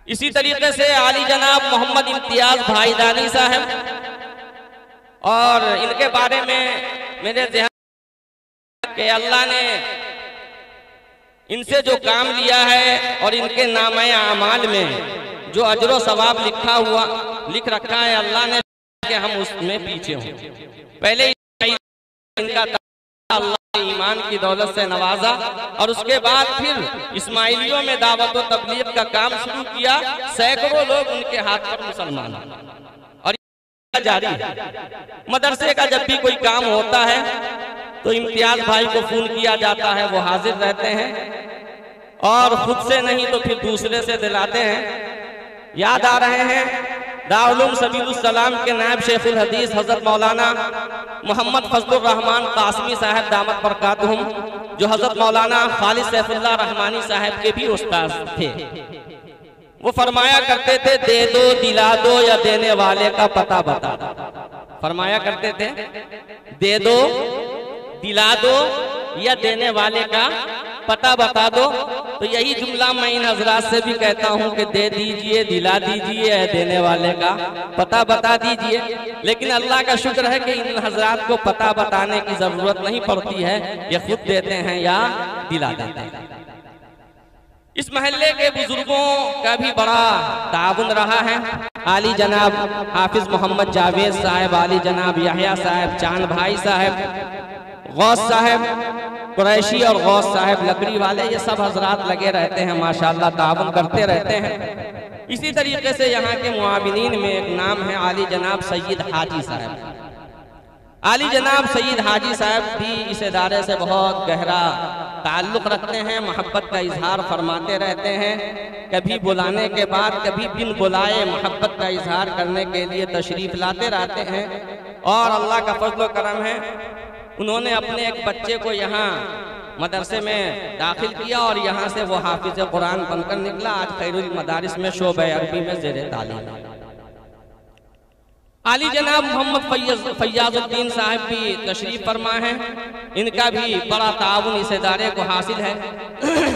इसी तरीके से आली जनाब मोहम्मद इम्तियाज भाईदानी साहब, और इनके बारे में मेरे ध्यान के अल्लाह ने इनसे जो काम लिया है और इनके नामे आमाल में जो अजर सवाब लिख रखा है अल्लाह ने, कि हम उसमें पीछे हों। पहले इनका अल्लाह ने ईमान की दौलत से नवाजा और उसके बाद फिर इस्माइलियों में दावत व तबलीग का काम शुरू किया। सैकड़ों लोग उनके हाथ पर मुसलमान और जारी है। मदरसे का जब भी कोई काम होता है तो इम्तियाज भाई को फोन किया जाता है, वो हाजिर रहते हैं और खुद से नहीं तो फिर दूसरे से दिलाते हैं। याद आ रहे हैं दारुल सबीलुस सलाम के नायब शेखुल हदीस हजरत मौलाना मोहम्मद फजलुर रहमान कासमी साहब दामत बरकातुहुम, जो हजरत मौलाना खालिद सैफुल्लाह रहमानी साहब के भी उस्ताद थे। वो फरमाया करते थे, दे दो दिला दो या देने वाले का पता बता दो। फरमाया करते थे, दे दो दिला दो या देने वाले का पता बता दो। तो यही जुमला मैं इन हजरात से भी कहता हूँ कि दे दीजिए, दिला दीजिए, देने वाले का पता बता दीजिए। लेकिन अल्लाह का शुक्र है कि इन हजरात को पता बताने की जरूरत नहीं पड़ती है, ये खुद देते हैं या दिला देते हैं। इस महल्ले के बुजुर्गों का भी बड़ा ताउन रहा है। आली जनाब हाफिज मोहम्मद जावेद साहब, आली जनाब यहया साहब, चांद भाई साहब, गौस साहब कुरैशी और गौस साहब लकड़ी वाले, ये सब हजरात लगे रहते हैं, माशाल्लाह ताउन करते रहते हैं। इसी तरीके से यहाँ के मुआविनीन में एक नाम है आली जनाब सैयद हाजी साहब। आली जनाब सैयद हाजी साहब भी इस इदारे से बहुत गहरा ताल्लुक़ रखते हैं, मोहब्बत का इजहार फरमाते रहते हैं। कभी बुलाने के बाद कभी बिन बुलाए मोहब्बत का इजहार करने के लिए तशरीफ़ लाते रहते हैं। और अल्लाह का फजल करम है, उन्होंने अपने एक बच्चे को यहाँ मदरसे में दाखिल किया और यहाँ से वो हाफिज कुरान बनकर निकला। आज खैरुल मदारिस में शोबे अरबी में ज़ेरे तालीम। आली जनाब मोहम्मद फैयाजुद्दीन साहब भी तशरीफ फरमा है, इनका भी बड़ा ताउन इस इदारे को हासिल है।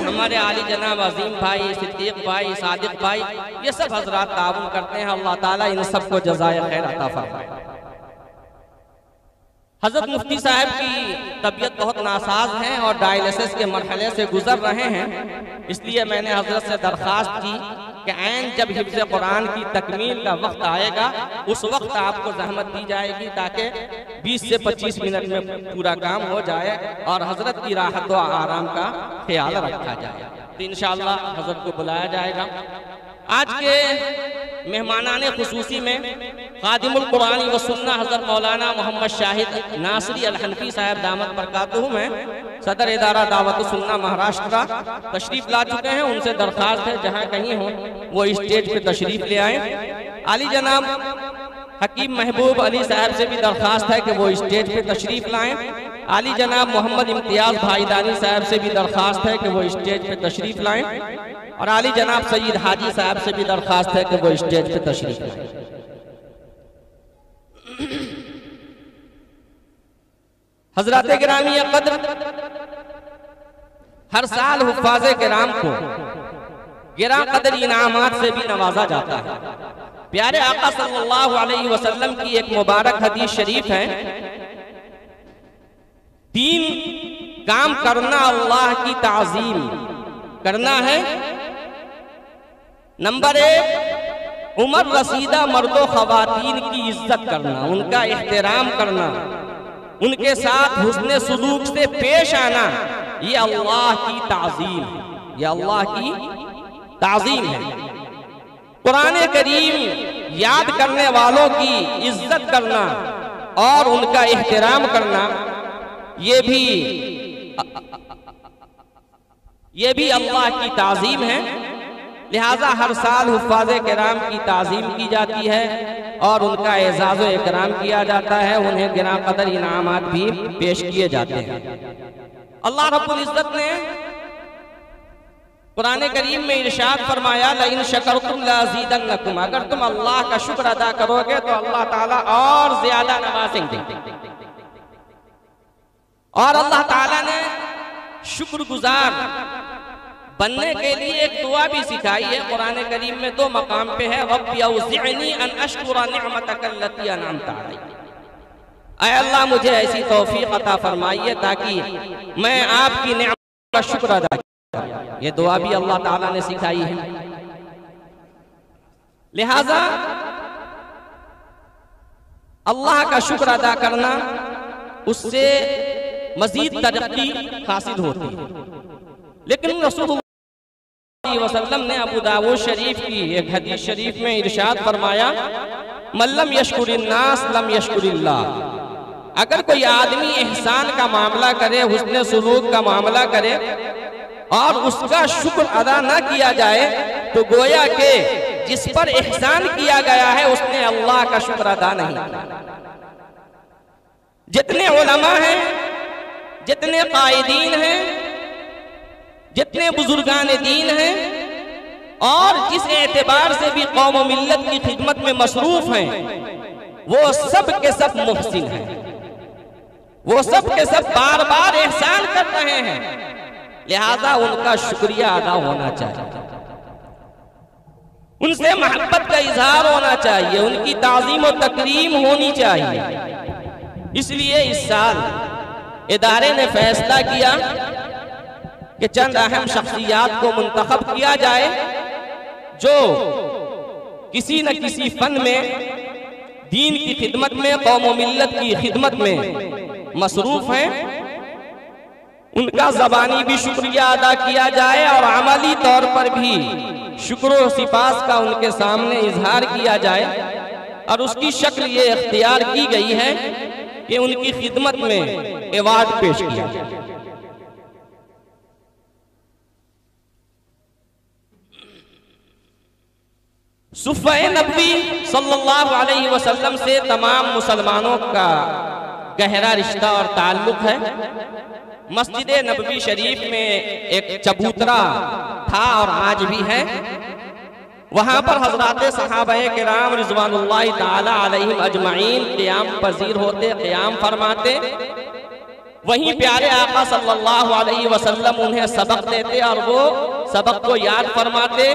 हमारे आली जनाब अजीम भाई, सिद्दीक भाई, सादिक भाई, ये सब हजरात ताउन करते हैं। अल्लाह ताला इन सबको जज़ाए खैर अता फरमाए। हजरत मुफ्ती साहब की तबीयत बहुत नासाज है और डायलिसिस के मरहले से गुजर रहे हैं, इसलिए मैंने हजरत से दरख्वास्त की कि ऐन जब हिफ्ज़ कुरान की तकमील का वक्त आएगा उस वक्त आपको जहमत दी जाएगी, ताकि 20 से 25 मिनट में पूरा काम हो जाए और हजरत की राहत व आराम का ख्याल रखा जाए। तो इंशाअल्लाह हजरत को बुलाया जाएगा। आज के मेहमानाने खुसूसी में खादिमुल कुरान व सुन्ना हजरत मौलाना मोहम्मद शाहिद नासरी अल हनफी साहब दामत बरकातुहुम हैं, सदर इदारा दावत सुन्ना महाराष्ट्र तशरीफ ला चुके हैं। उनसे दरख्वास्त है जहाँ कहीं हो वो स्टेज पे तशरीफ ले आए। आली जनाब हकीम महबूब अली साहब से भी दरख्वास्त है कि वो स्टेज पे तशरीफ लाएं। आली जनाब मोहम्मद इम्तियाज भाईदानी साहब से भी दरख्वास्त है कि वो स्टेज पे तशरीफ लाएं और आली जनाब सैयद हाजी साहब से भी दरख्वास्त है कि वो स्टेज पे तशरीफ लाएं। हजरात गिरामी क़द्र, हर साल हुफ़ाज़े किराम को गिरा क़द्र इनामात से भी नवाजा जाता है। प्यारे आका सल्लल्लाहु अलैहि वसल्लम की एक मुबारक हदीस शरीफ है, 3 काम करना अल्लाह की ताज़ीम करना है। नंबर 1 उम्र रसीदा मर्दो ख़वातीन की इज्जत करना, उनका एहतराम करना, उनके साथ हुस्ने सुलूक से पेश आना, ये अल्लाह की ताज़ीम है, ये अल्लाह की ताज़ीम है। कुरान करीम याद करने वालों की इज्जत करना और उनका एहतराम करना, ये भी अल्लाह की ताज़ीम है। लिहाजा हर साल हुफ़ाज़े किराम की ताज़ीम की जाती है और उनका एज़ाज़ व इकराम किया जाता है, उन्हें गिरा क़द्र इनामात भी पेश किए जाते हैं। अल्लाह रब्बुल इज़्ज़त ने कुरान करीम में इरशाद फरमाया, लइन शकरतुम लअज़ीदन्नकुम, अगर तुम अल्लाह का शुक्र अदा करोगे तो अल्लाह ताला और ज्यादा नवाजेंगे। और अल्लाह ताला ने शुक्रगुजार बनने के लिए एक दुआ भी सिखाई है कुरान करीम में, 2 मकाम पे है, रब्बी औज़िअनी अन अश्कुरा निअमतक अल्लती अनअमत अलैया। ऐ अल्लाह मुझे ऐसी तौफीक अता फरमाइए ताकि मैं आपकी नेमत का शुक्र अदा करूं। ये दुआ भी अल्लाह ताला ने सिखाई है। लिहाजा अल्लाह का शुक्र अदा करना, उससे मजीद तरक्की हासिल होती है। लेकिन रसूलुल्लाह वसल्लम ने अबू दाऊद शरीफ की एक हदीस शरीफ में इरशाद फरमाया, मल्लम यशकुरिन्नास लम यशकुरिल्लाह। अगर कोई आदमी एहसान का मामला करे, हुस्न सुलूक का मामला करे और उसका शुक्र अदा ना किया जाए, तो गोया के जिस पर एहसान किया गया है उसने अल्लाह का शुक्र अदा नहीं किया। जितने उलमा हैं, जितने कायदीन हैं, जितने बुजुर्गान दीन हैं और जिस एतबार से भी कौम व मिल्लत की खिदमत में मसरूफ हैं, वो सब के सब मुहसिन हैं, वो सब के सब बार बार एहसान कर रहे हैं। लिहाजा उनका शुक्रिया अदा होना चाहिए, उनसे मोहब्बत का इजहार होना चाहिए, उनकी ताज़ीम और तकरीम होनी चाहिए। इसलिए इस साल इदारे ने फैसला किया कि चंद अहम शख्सियात को मुंतखब किया जाए जो किसी न किसी फन में, दीन की खिदमत में, कौम व मिल्लत की खिदमत में मसरूफ हैं। उनका ज़बानी भी शुक्रिया अदा किया जाए और अमली तौर पर भी शुक्र व सिफात का उनके सामने इजहार किया जाए। और उसकी शक्ल ये इख्तियार की गई है कि उनकी खिदमत में अवार्ड पेश किया जाए। सुफ़्फ़े नबवी सल्लल्लाहु अलैहि वसल्लम से तमाम मुसलमानों का गहरा रिश्ता और ताल्लुक है। मस्जिद नबवी शरीफ में एक चबूतरा था और आज भी है। वहाँ पर हज़रात सहाबाए किराम रिज़वानुल्लाहि ताला अलैहिम अजमाइन क़ियाम पज़ीर होते, क़ियाम फरमाते। वहीं प्यारे आका सल्लल्लाहु अलैहि वसल्लम उन्हें सबक देते और वो सबक को याद फरमाते,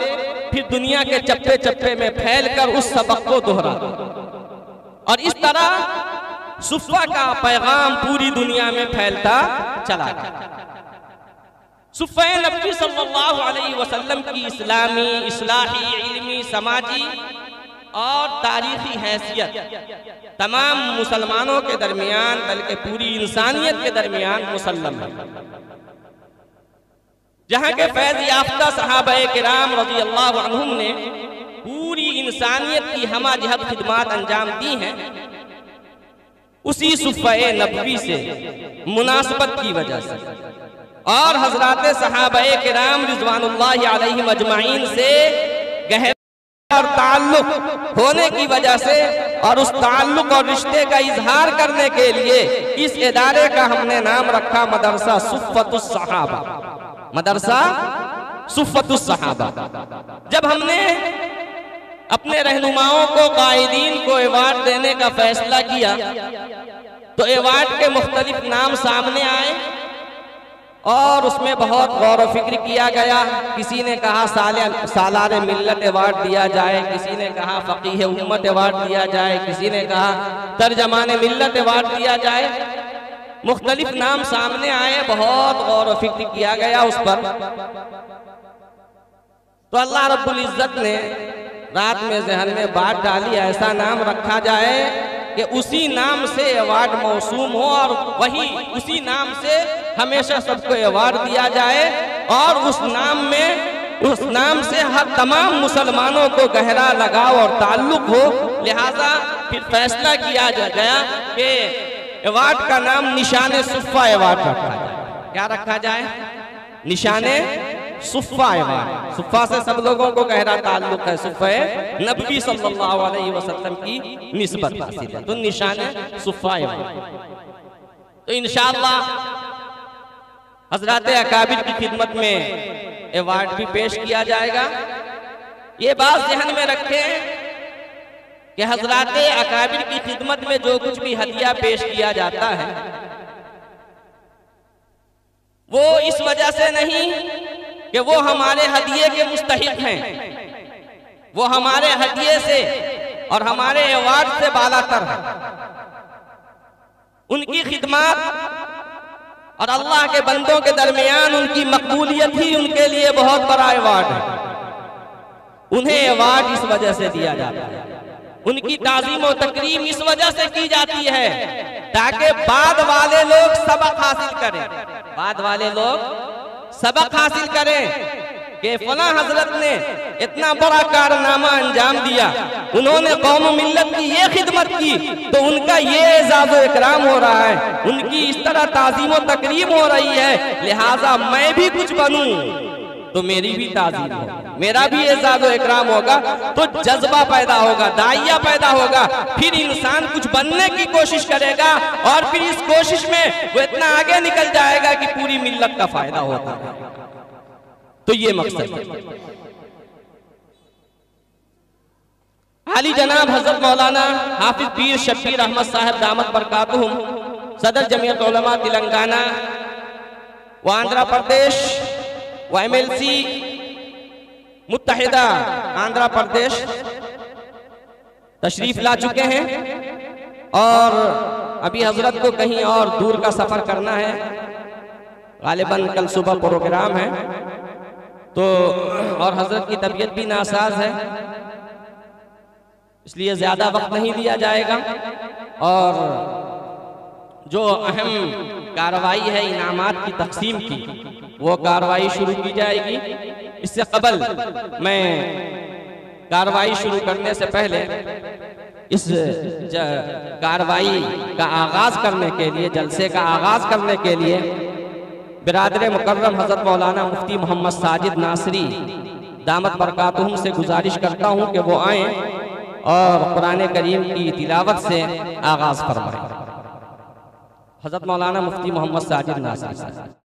फिर दुनिया के चप्पे चप्पे में फैलकर उस सबक को दोहराते। और इस तरह सुफ़्फ़ा का पैगाम पूरी दुनिया में फैलता चला गया। सुफ़्फ़े नबी सल्लल्लाहु अलैहि वसल्लम की इस्लामी, इस्लाही, इल्मी, समाजी और तारीखी हैसियत तमाम मुसलमानों के दरमियान, बल्कि पूरी इंसानियत के दरमियान मुसल्लम है। जहाँ के फैज़ याफ्ता सहाबाए किराम रज़ी अल्लाहु अन्हुम ने पूरी इंसानियत की हमा जहत खिदमात अंजाम दी हैं, उसी सुफ़्फ़े नबवी से मुनासबत की वजह से और हज़रात सहाबाए किराम रिज़वानुल्लाहि अलैहिम अजमाइन से गहरा और ताल्लुक होने की वजह से और उस ताल्लुक और रिश्ते का इजहार करने के लिए इस इदारे का हमने नाम रखा मदरसा सुफ़्फ़तुस सहाबा। मदरसा सुफ़्फ़तुस सहाबा। जब हमने अपने रहनुमाओं को, कायदीन को अवार्ड देने का फैसला किया तो अवार्ड के मुख्तलिफ नाम सामने आए और उसमें बहुत गौर व फिक्र किया गया। किसी ने कहा सालार मिल्लत अवार्ड दिया जाए, किसी ने कहा फ़क़ीह उम्मत अवार्ड दिया जाए, किसी ने कहा तर्जमान मिल्लत अवार्ड दिया जाए। मुख्तलिफ नाम सामने आए, बहुत गौर व फिक्र किया गया उस पर। तो अल्लाह रब्बुल इज़्ज़त ने रात में जहन में बात डाली, ऐसा नाम रखा जाए कि उसी नाम से अवार्ड मौसूम हो और वही उसी नाम से हमेशा सबको अवार्ड दिया जाए और उस नाम से हर तमाम मुसलमानों को गहरा लगाव और ताल्लुक हो। लिहाजा फिर फैसला किया गया कि अवार्ड का नाम निशाने सुफ़्फ़ा अवार्ड रखा जाए। क्या रखा जाए? निशाने सुफ़्फ़ा अवार्ड। सुफ़्फ़ा से सब लोगों को गहरा ताल्लुक है, सुफ़्फ़े नबी सल्लल्लाहु अलैहि वसल्लम की निस्बत हासिल है, तो निशाने सुफ़्फ़ा अवार्ड। तो इंशाअल्लाह हज़रात अकाबिर की खिदमत में अवार्ड भी पेश किया जाएगा। ये बात ज़हन में रखें कि हज़रात अकाबिर की खिदमत में जो कुछ भी हदिया पेश किया जाता है वो इस वजह से नहीं कि वो हमारे हदिये के मुस्तहिक हैं, वो हमारे हदिये से और हमारे अवार्ड से बालातर है। उनकी खिदमत और अल्लाह के बंदों के दरमियान उनकी मकबूलियत ही उनके लिए बहुत बड़ा अवार्ड है। उन्हें अवार्ड इस वजह से दिया जाता है, उनकी ताज़ीम और तकरीम इस वजह से की जाती है ताकि बाद वाले लोग सबक हासिल करें, बाद वाले लोग सबक हासिल करें कि फला हजरत ने इतना बड़ा कारनामा अंजाम दिया, उन्होंने कौम मिल्लत की ये खिदमत की, तो उनका ये एजाज़ो इकराम हो रहा है, उनकी इस तरह ताज़ीम और तकरीम हो रही है, लिहाजा मैं भी कुछ बनूं तो मेरी भी ताज़ीम हो, मेरा भी एजाज़ो इकराम होगा, तो जज्बा पैदा होगा, दाइया पैदा होगा, फिर इंसान कुछ बनने की कोशिश करेगा और फिर इस कोशिश में वो इतना आगे निकल जाएगा कि पूरी मिल्लत का फायदा होता है। तो ये मकसद है। आली जनाब हजरत मौलाना हाफिज पीर शब्बीर अहमद साहब दामत बरकातुहुम, सदर जमीयत उलमा तेलंगाना व आंध्र प्रदेश व MLC मुत्तहिदा आंध्र प्रदेश तशरीफ ला चुके हैं और अभी हजरत को कहीं और दूर का सफर करना है, गालिबन कल सुबह प्रोग्राम है, तो और हजरत की तबीयत भी नासाज है, इसलिए ज्यादा वक्त नहीं दिया जाएगा और जो अहम कार्रवाई है इनामात की तकसीम की, वो कार्रवाई शुरू की जाएगी। इससे कबल मैं कार्रवाई शुरू करने से पहले इस कार्रवाई का आगाज करने के लिए, जलसे का आगाज करने के लिए बिरादर मुकर्रम हजरत मौलाना मुफ्ती मोहम्मद साजिद नासरी दामत बरकातुहुम से गुजारिश करता हूँ कि वो आएँ और कुरान करीम की तिलावत से आगाज फरमाएं। हजरत मौलाना मुफ्ती मोहम्मद साजिद नासरी साहब।